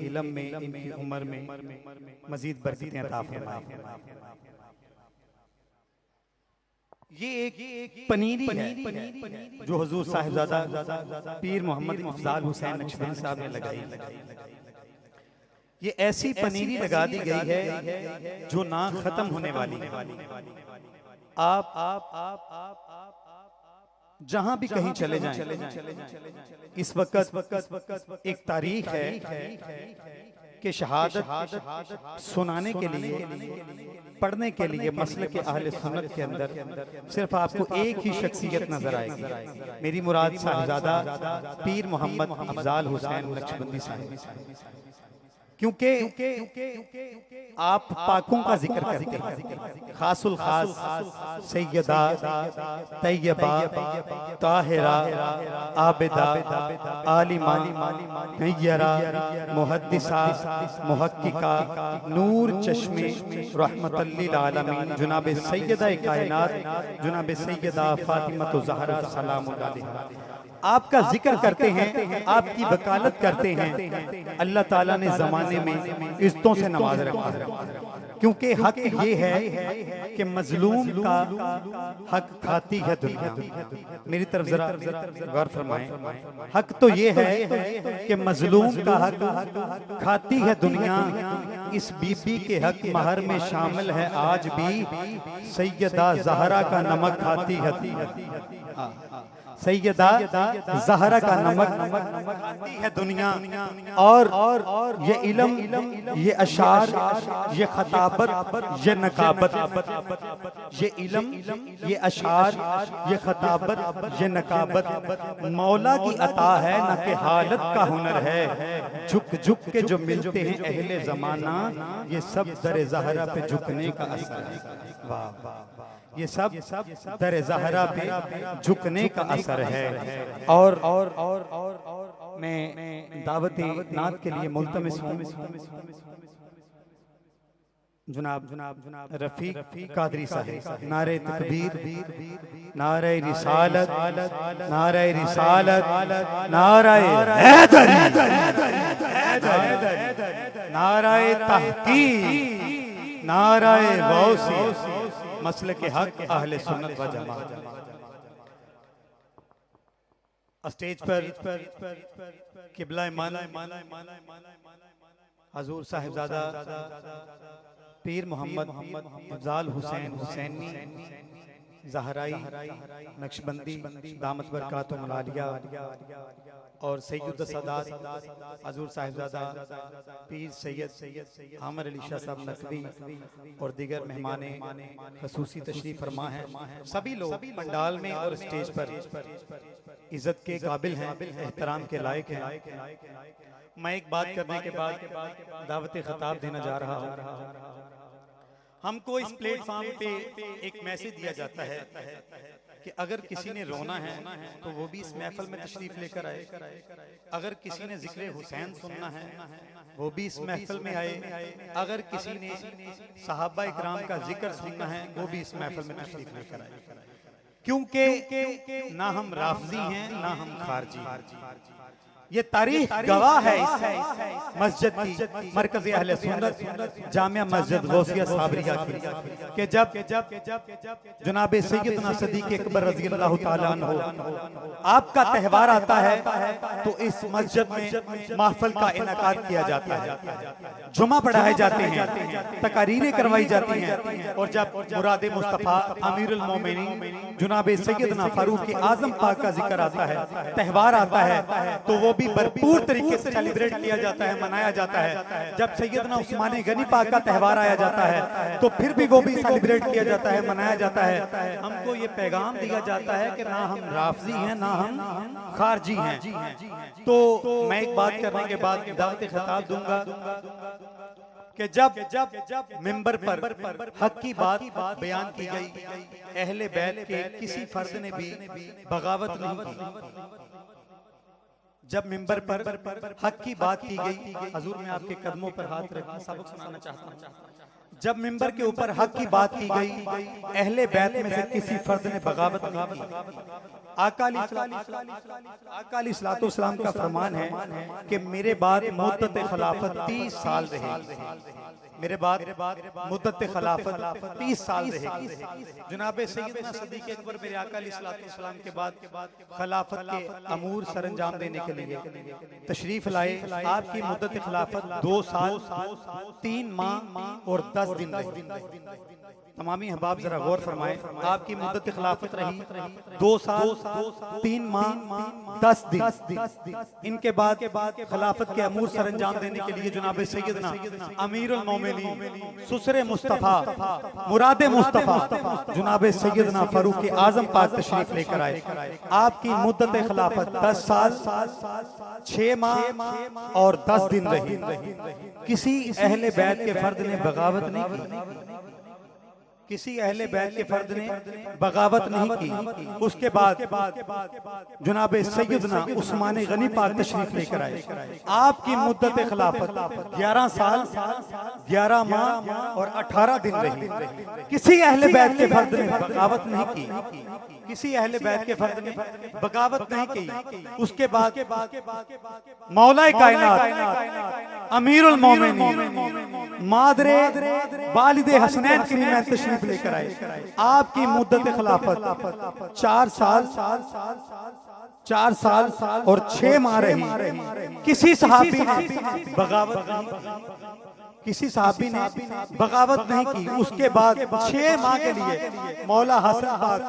इल्म में, इनकी उम्र में मजीद बरकतें अता फरमाए। ये एक पनीरी है जो हुजूर साहिबजादा पीर मोहम्मद अफजाल हुसैन नक्शबंदी साहब ने लगाई। ये ऐसी पनीरी लगा दी गई है जो ना खत्म होने वाली है। आप जहां भी कहीं चले जाएं, इस वक्त एक तारीख है कि शहादत सुनाने के लिए, पढ़ने के लिए मसलक के अहले सुन्नत के अंदर सिर्फ आपको एक ही शख्सियत नजर आएगी। मेरी मुराद साहिबजादा पीर मोहम्मद अफजाल हुसैन नक्शबंदी साहब। क्योंकि आप पाकों का जिक्र करते हैं, खासुल खास सैयदा तैयबा ताहिरा आबिदा आलिमा नय्यरा मुहद्दिसा मुहक्किका नूर चश्मे रहमतुल लिल आलमीन जनाब सैयदा कायनात जनाब सैयदा फातिमा ज़हरा सलामुल्लाह अलैहा आपका जिक्र करते हैं, आपकी वकालत करते हैं। अल्लाह ताला ने जमाने में इज्जतों से नवाज रखा है, क्योंकि हक ये है कि मजलूम का हक खाती है दुनिया। मेरी तरफ जरा गौर फरमाएं। हक तो ये है कि मजलूम का हक खाती है दुनिया। इस बीबी के हक महर में शामिल है आज भी सैयदा ज़हरा का नमक खाती है। सैयदा ज़हरा का नमक खाती है दुनिया। और ये इल्म, ये अशार, ये खताबत, ये नकाबत, ये इल्म, ये अशार, ये खताबत, ये नकाबत मौला की अता है, न कि हालत का हुनर है। झुक झुक के जो मिलते हैं अहले जमाना, ये सब दर ज़हरा पे झुकने का असर है। वाह, ये सब दर ज़हरा पे झुकने का असर है। और मैं दावत नात के लिए मुल्तमिस हूँ जनाब रफीक कादरी साहब। नारे तकबीर, नारे रिसालत, नारे रिसालत, नारे हैदरी, नारे तहकीक, नारे गौसी, मसले के हक अहले सुन्नत व जमात। स्टेज पर किबला मान हजूर साहिबजादा पीर मोहम्मद अफजाल हुसैन हुसैनी ज़हराई नक्शबंदी दामत बरकातुहुल आलिया और सैयद सदात हजूर साहिबजादा पीर सैयद आमर अली शाह साहब नकवी और दीगर मेहमान खसूसी तशरीफ फरमा हैं। सभी लोग पंडाल में और स्टेज पर इज्जत के काबिल हैं, एहतराम के लायक हैं। मैं एक बात करने के बाद दावत खिताब देना जा रहा हूँ। हमको इस प्लेटफॉर्म पे एक मैसेज दिया जाता है कि अगर किसी ने रोना है तो वो भी इस महफिल में तशरीफ लेकर आए, अगर किसी ने जिक्र हुसैन सुनना है वो भी इस महफिल में आए, अगर किसी ने सहाबा इकराम का जिक्र सुनना है वो भी इस महफिल में तशरीफ लेकर आए। क्योंकि ना हम राफजी हैं ना हम खारजी। ये तारीख गवाह है इस मस्जिद की, मरकज़ अहले सुन्नत जामिया मस्जिद गौसिया साबरिया की, कि जब जनाब सैयदना सदीक़ अकबर रज़ियल्लाहु ताला अन्हु आपका त्यौहार आता है तो इस मस्जिद में महफिल का इनेकाद किया जाता है, जुमा पढ़ाए जाते हैं, तकारीरें करवाई जाती हैं। और जब मुराद मुस्तफ़ा अमीरुल मोमिनीन जनाब सैयदना फारूक आज़म पाक का जिक्र आता है, त्यौहार आता है, तो वो भी भरपूर तरीके से सेलिब्रेट किया जाता है, मनाया जाता है। जब सैयदना उस्मान गनी पाक का त्यौहार आया जाता है तो फिर भी वो भी सेलिब्रेट किया जाता है, मनाया जाता है। हमको ये पैगाम दिया जाता है कि ना हम राफजी हैं ना हम खारजी हैं। तो मैं एक बात करने के बाद दावत खिताब दूंगा कि जब मिंबर पर हक की बात बयान की गई, अहले बैत के किसी फर्द ने भी बगावत नहीं की। जब मिंबर पर हक की बात की गई, हजूर मैं आपके कदमों पर हाथ रख सबक सुनाना चाहता हूँ। जब मिंबर के ऊपर हक की बात की गई, अहले बैत में से किसी फर्द ने बगावत नहीं की। अकाली सलाम का फरमान है कि मेरे बाद मुद्दत खिलाफत 30 साल रहेगी। मेरे बाद मुद्दत खिलाफत 30 साल रहेगी। जनाब सैयदना सदीक़ अकबर मेरे आका अलैहिस्सलाम के बाद खिलाफत के अमूर सरंजाम देने के लिए तशरीफ लाए। आपकी मुद्दत खिलाफत 2 साल 3 माह और 10 दिन रही। तमामी अहबाब जरा गौर फरमाए, आपकी मुद्दत खिलाफत रही 2 साल 3 माह 10 दिन। इनके बाद खिलाफत के अमूर सरंजाम देने के लिए जनाब सैयदना अमीरुल मोमिनीन सुसरे मुस्तफा मुरादे मुस्तफा जनाब सैयदना फारूक आजम पाक तशरीफ लेकर आए। आपकी मुद्दत खिलाफत 10 साल 6 माह और 10 दिन रही। किसी अहले बैत के फर्द ने बगावत नहीं की। किसी अहले बैत के फर्द ने बगावत नहीं की। उसके बाद जनाब सैयदना उस्मान गनी पाक तशरीफ लेकर आए। आपकी मुद्दत खिलाफत 11 साल 11 माह और 18 दिन रही। किसी अहले बैत के फर्द ने बगावत नहीं की। किसी अहले बैत के फर्द ने बगावत नहीं की। उसके बाद मौलाए कायनात अमीरुल मोमिनीन मादरे वालिदे हसनैन करीमैन तशरीफ लेकर आए। आपकी मुद्दत खिलाफत 4 साल और 6 माह रही। किसी सहाबी ने बगावत नहीं की। उसके बाद 6 माह के लिए मौला हसन पाक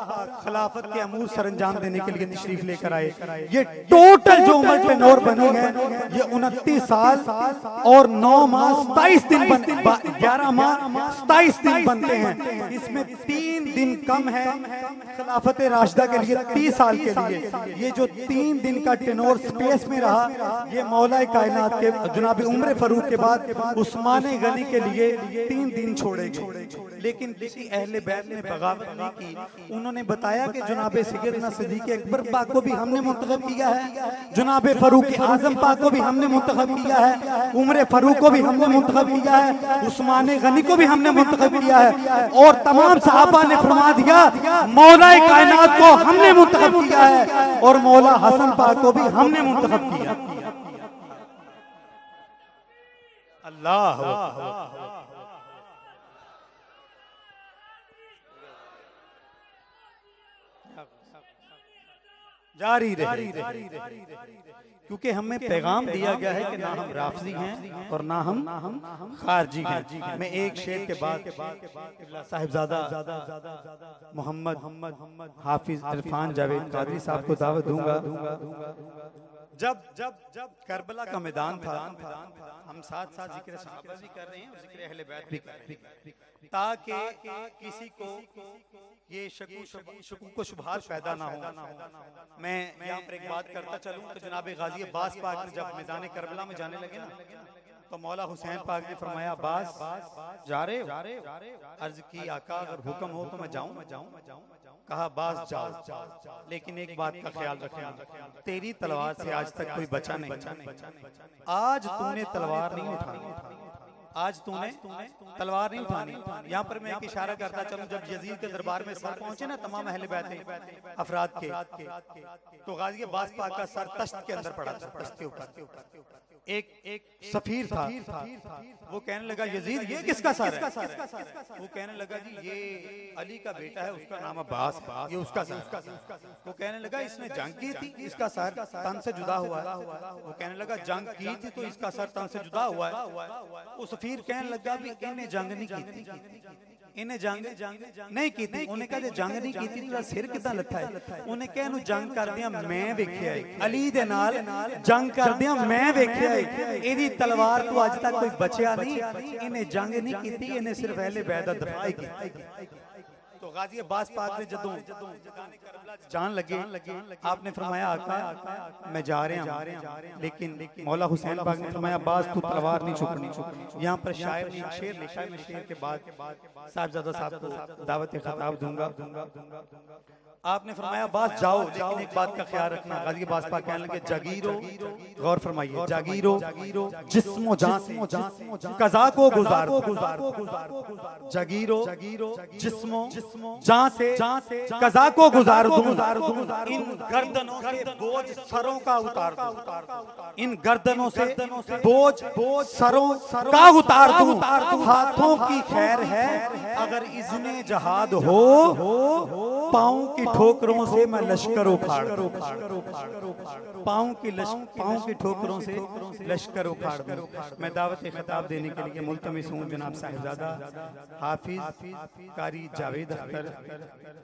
खिलाफत के अमूर सरंजाम देने के लिए तशरीफ लेकर आए। ये टोटल जो उम्र टेनोर बनी है ये 29 साल और 9 माह 27 दिन 11 माह 27 दिन बनते हैं। इसमें 3 दिन कम है खिलाफत राशिदा के लिए 30 साल के लिए। ये जो 3 दिन का टेनोर स्पेस में रहा ये मौला कायनात के जनाब उमर फारूक के बाद उस्मान गनी के लिए 3 दिन छोड़े गए। लेकिन किसी अहले बैत ने बगावत नहीं की। उन्होंने बताया कि जनाब सैयदना सदीक़ अकबर पाक को भी हमने मुंतखब किया है, जनाब फारूक आजम पाक को भी हमने मुंतखब किया है, उमर फारूक को भी हमने मुंतखब किया है, उस्मान गनी को भी हमने मुंतखब किया है और तमाम सहाबा ने फरमा दिया मौला कायनात को हमने मुंतखब किया है और मौला हसन पाक को भी हमने मुंतखब किया। अल्लाह जारी रहे क्योंकि हमें पैगाम दिया गया है कि ना हम राफजी हैं और ना हम खारजी हैं। मैं एक शेर के बाद साहिबजादा मोहम्मद हाफिज इरफान जावेद कादरी साहब को दावत दूंगा। जब करबला का मैदान था हम साथ जिक्र सहाबा भी कर रहे हैं और जिक्र अहले बैत भी कर रहे हैं ताकि किसी को ये शकूक शुबहात पैदा ना हो। मैं यहाँ पर एक बात करता चलूं तो जनाब गाजी अब्बास पाक जब मैदान करबला में जाने लगे ना तो मौला हुसैन पाक ने फरमाया अब्बास जा रहे हो? अर्ज की आका अगर हुक्म हो तो मैं जाऊं। कहा अब्बास जाओ, लेकिन एक बात का ख्याल रखना तेरी तलवार से आज तक कोई बचा नहीं। आज तूने तलवार नहीं उठानी। आज तूने तलवार नहीं उठानी। यहाँ पर मैं एक इशारा करता चलूं जब यजीद के दरबार में सर पहुंचे ना तमाम अहले बैत अफराद के तो गाजी अब्बास पाक का सर तश्त के अंदर पड़ा था। तश्त के ऊपर एक सफीर था। वो कहने लगा यजीद ये किसका सर है? वो कहने लगा जी ये अली का बेटा है उसका नाम अब्बास, ये उसका सर। वो कहने लगा इसने जंग की थी इसका सर तन से जुदा हुआ है। वो कहने लगा जंग की थी तो इसका सर तन से जुदा हुआ है। वो सफीर कहने लगा भी इन्हें जंग नहीं की थी, इन्हें जंग नहीं की थी। उन्हें कहा जंग नहीं की थी तो सिर कितना लथा है? उन्हें कहा इन्हें जंग कर दिया मैं वेख्या अली दे नाल जंग कर दिया मैं वेख्या इहदी तलवार तो अज तक कोई बचिया नहीं। इन्हें जंग नहीं की थी, इन्हें सिर्फ अहले बैत दा दफा ही की। तो गाजी अब्बास पाक ने जदों जान लगे आपने फरमाया आका मैं जा रहा हूं, लेकिन मौला हुसैन पाक ने फरमाया अब्बास तू तलवार नहीं चुकनी। यहाँ पर शायर ने शेर लिखा है, मैं शेर के बाद साहिबजादा साहब को दावत खिताब दूंगा। आपने फरमाया बास जाओ, लेकिन एक बात का ख्याल रखना। गाजी बास पाक कहने लगे जागीरो, गौर फरमाइए, जागीरो जिस्मो जान कज़ा को गुजार, जागीरो जिस्मो जान से कज़ा को गुजार दूं, इन गर्दनों से बोझ सरों का उतार दूं, इन गर्दनों से बोझ सरों का उतार दूं। हाथों की खैर है अगर इज़्ने जहाद हो, पाँव की ठोकरों से मैं लश्कर उखाड़, पाँव की ठोकरों से लश्कर उखाड़ दूं। मैं दावत खिताब देने के लिए मुल्तमिस हूँ जनाब साहिबजादा हाफिज कारी जावेद अख्तर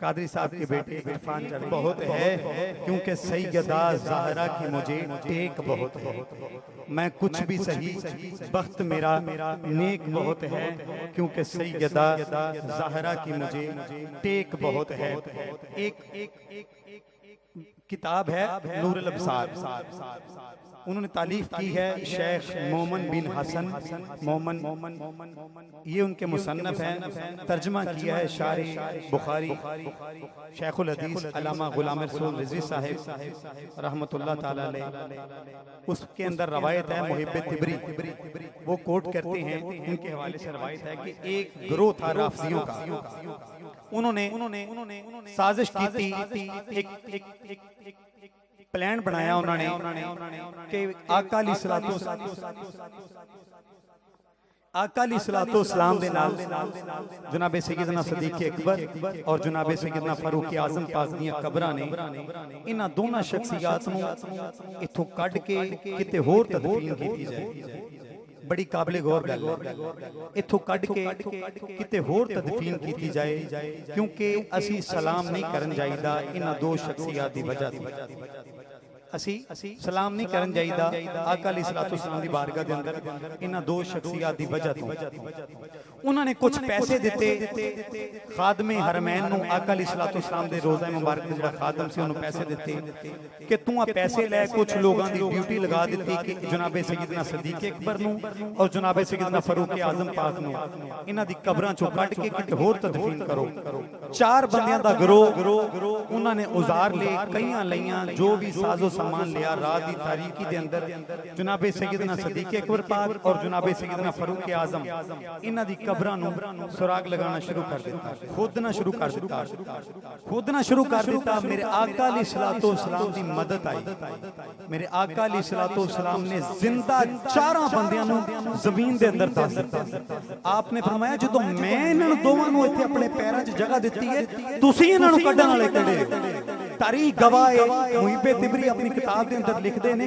कादरी साहब के बेटे इरफान जावेद। बहुत है क्योंकि सैयदा ज़हरा की मुझे टेक बहुत है, मैं कुछ भी सही बख्त मेरा नेक बहुत है, क्योंकि सैयदा ज़हरा की मुझे टेक बहुत है। एक किताब है नूर अल अब्सार, उन्होंने तालीफ की है शेख मोमन बिन हसन मोमन, ये उनके मुसन्नफ हैं। तर्जमा किया है शारी बुखारी शेखुल हदीस अल्लामा गुलाम रसूल रिजवी साहिब रहमतुल्लाह ताला अलैह। उसके अंदर रवायत है मुहिब्बे तिबरी, वो कोट करते हैं, उनके हवाले से रवायत है कि एक गिरोह था राफिजियों का, उन्होंने साजिश की थी, एक प्लान बनाया उन्होंने कि आका अलैहिस्सलातो सलाम दे नाल जनाबे सैयदना सदीक अकबर और जनाबे सैयदना फारूक आजम पाक दियां कबरां ने, इन्हां दोनों शख्सियात नूं इथों कढ के किते होर तदफीन कीती जाए। बड़ी काबिल गौर गल है, इथों कढ के किते होर तदफीन कीती जाए, क्योंकि असी सलाम नहीं करन जाईदा इन्हां दो शख्सियात दी वजह ते। असी सलाम नहीं करन जाईदा आका अलैहिस्सलातो सलाम दी बारगाह दे अंदर इन्हां दो शख्सियात दी वजह तो। उन्होंने कुछ पैसे दिते खादमे हरमैन नूं, आका अलैहिस्सलातो सलाम दे रोज़ा मुबारक दे जिहड़ा खादम सी उन्होंने पैसे दिते कि तू आ पैसे लै, कुछ लोगों की ड्यूटी लगा दी कि जनाबे सैयदना सदीक अकबर नूं और जनाबे सैयदना फारूक आजम पाक नूं इन्हां दी कबरां चों कढ के किते होर तदफीन करो। 4 बंदियां दा गिरोह उन्होंने उजार ले, कईयां लईयां, जो भी साजो सामान लिया, रात की तारीकी दे अंदर जनाबे सैयदना सदीक अकबर पाक और जनाबे सैयदना फारूक आजम इन्हां दी कबरां नूं सुराग लगाना शुरू कर दिता, खोदना शुरू कर दिता। मेरे आका अलैहिस्सलातो सलाम दी मदद आई, मेरे आका अलैहिस्सलातो सलाम ने जिंदा 4 बंदियां नूं जमीन दे अंदर दस दिता। आपने फरमाया जो मैं इन्हां दोवां नूं इत्थे अपने पैरां 'च जगह दित्ती है, तुसीं इन्हां नूं कढण वाले किहड़े? तारीख गवाह है, मुहिब्बे तिबरी अपनी किताब के अंदर लिखते ने,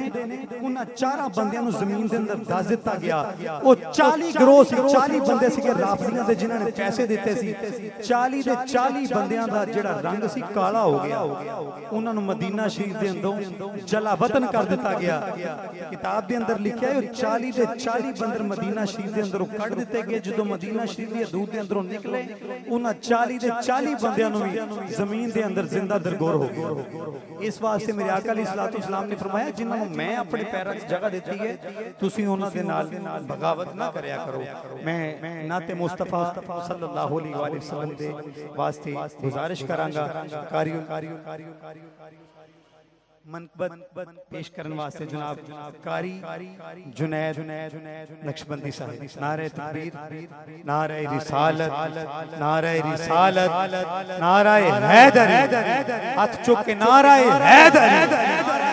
उन्हां 4 बंदियां नूं जमीन दे अंदर दस दिता गया। वो 40 गिरोह सी, 40 बंदे सीगे राफिजियां दे जिन्हां ने पैसे दिते सी। 40 दे 40 बंदियां दा जिहड़ा रंग सी काला हो गया, उन्हां नूं मदीना शरीफ दे अंदरों जलावतन कर दिता गया। किताब दे अंदर लिखिया है 40 दे 40 बंदर मदीना शरीफ दे अंदरों कढ दिते गए। जदों मदीना शरीफ दी हदूद दे अंदरों निकले, उन्हां 40 दे 40 बंदियां नूं भी जमीन दे अंदर जिंदा दरगोर हो गए। इस वास्ते मेरे आका अलैहिस्सलातो सलाम ने फरमाया जिन्होंने मैं अपने पैरों में जगह दी है, तुसी उन्हां दे नाल बगावत ना करया करो। मैं नाते मुस्तफा सल्लल्लाहु अलैहि वसल्लम दे वास्ते गुजारिश करांगा कारियो मनकबत पेश करने वास्ते जनाब कारी जुनैद नक्शबंदी साहिब। नारे तकबीर, नारे रिसालत, नारे रिसालत, नारे हैदरी, हाथ चुक के नारे हैदरी।